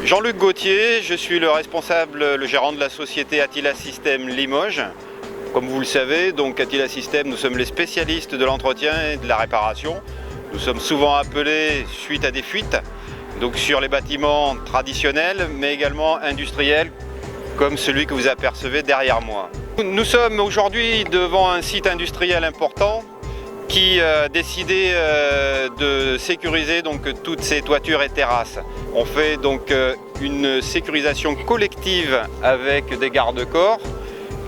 Jean-Luc Gauthier, je suis le responsable, le gérant de la société Attila Systèmes Limoges. Comme vous le savez, donc Attila Systèmes, nous sommes les spécialistes de l'entretien et de la réparation. Nous sommes souvent appelés suite à des fuites, donc sur les bâtiments traditionnels, mais également industriels, comme celui que vous apercevez derrière moi. Nous sommes aujourd'hui devant un site industriel important qui a décidé de sécuriser donc toutes ces toitures et terrasses. On fait donc une sécurisation collective avec des garde-corps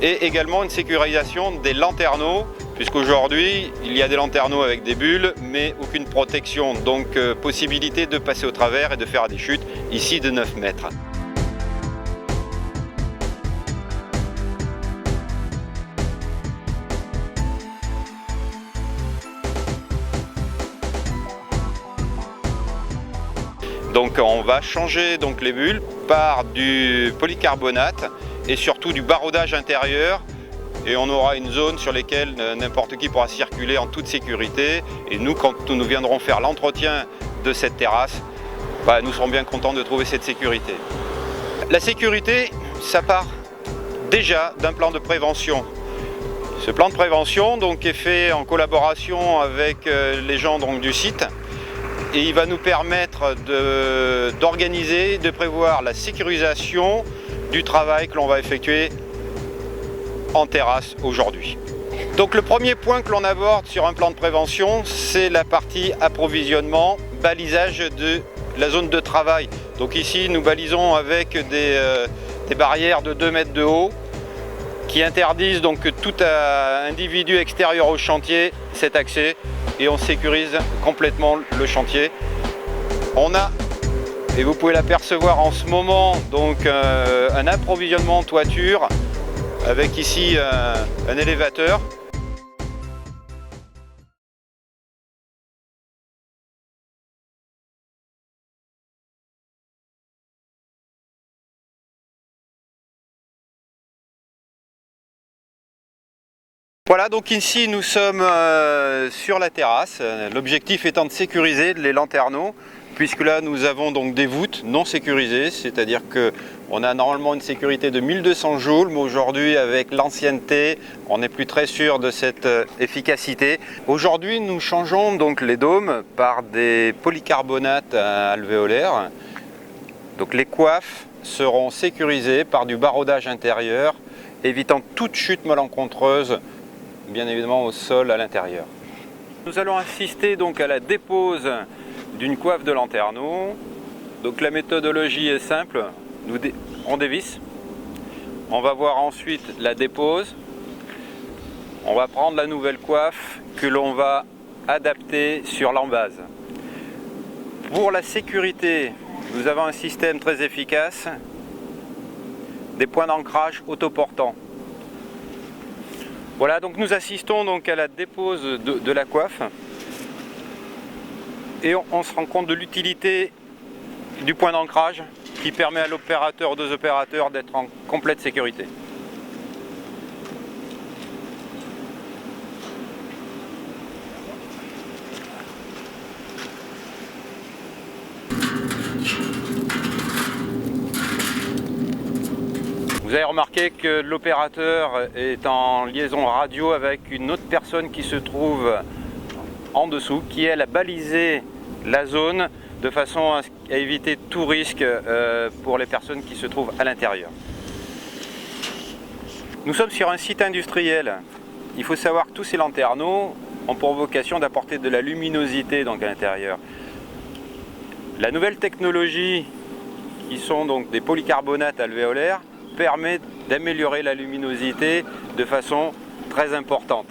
et également une sécurisation des lanterneaux, puisqu'aujourd'hui il y a des lanterneaux avec des bulles mais aucune protection, donc possibilité de passer au travers et de faire des chutes ici de 9 mètres. Donc on va changer donc les bulles par du polycarbonate et surtout du baraudage intérieur, et on aura une zone sur laquelle n'importe qui pourra circuler en toute sécurité. Et nous, quand nous viendrons faire l'entretien de cette terrasse, nous serons bien contents de trouver cette sécurité. La sécurité, ça part déjà d'un plan de prévention. Ce plan de prévention donc, est fait en collaboration avec les gens donc, du site. Et il va nous permettre d'organiser, de prévoir la sécurisation du travail que l'on va effectuer en terrasse aujourd'hui. Donc le premier point que l'on aborde sur un plan de prévention, c'est la partie approvisionnement, balisage de la zone de travail. Donc ici nous balisons avec des barrières de 2 mètres de haut qui interdisent donc que tout individu extérieur au chantier cet accès, et on sécurise complètement le chantier. On a, et vous pouvez l'apercevoir en ce moment, donc un approvisionnement toiture avec ici un élévateur. Voilà, donc ici nous sommes sur la terrasse, l'objectif étant de sécuriser les lanterneaux, puisque là nous avons donc des voûtes non sécurisées, c'est-à-dire qu'on a normalement une sécurité de 1200 joules, mais aujourd'hui avec l'ancienneté, on n'est plus très sûr de cette efficacité. Aujourd'hui nous changeons donc les dômes par des polycarbonates alvéolaires, donc les coiffes seront sécurisées par du baraudage intérieur, évitant toute chute malencontreuse, bien évidemment au sol à l'intérieur. Nous allons assister donc à la dépose d'une coiffe de lanterneau. Donc la méthodologie est simple, on dévisse, on va voir ensuite la dépose, on va prendre la nouvelle coiffe que l'on va adapter sur l'embase. Pour la sécurité, nous avons un système très efficace, des points d'ancrage autoportants. Voilà, donc nous assistons donc à la dépose de la coiffe et on se rend compte de l'utilité du point d'ancrage qui permet à l'opérateur, aux deux opérateurs d'être en complète sécurité. Vous avez remarqué que l'opérateur est en liaison radio avec une autre personne qui se trouve en dessous, qui elle a balisé la zone de façon à éviter tout risque pour les personnes qui se trouvent à l'intérieur. Nous sommes sur un site industriel. Il faut savoir que tous ces lanterneaux ont pour vocation d'apporter de la luminosité donc à l'intérieur. La nouvelle technologie, qui sont donc des polycarbonates alvéolaires, permet d'améliorer la luminosité de façon très importante.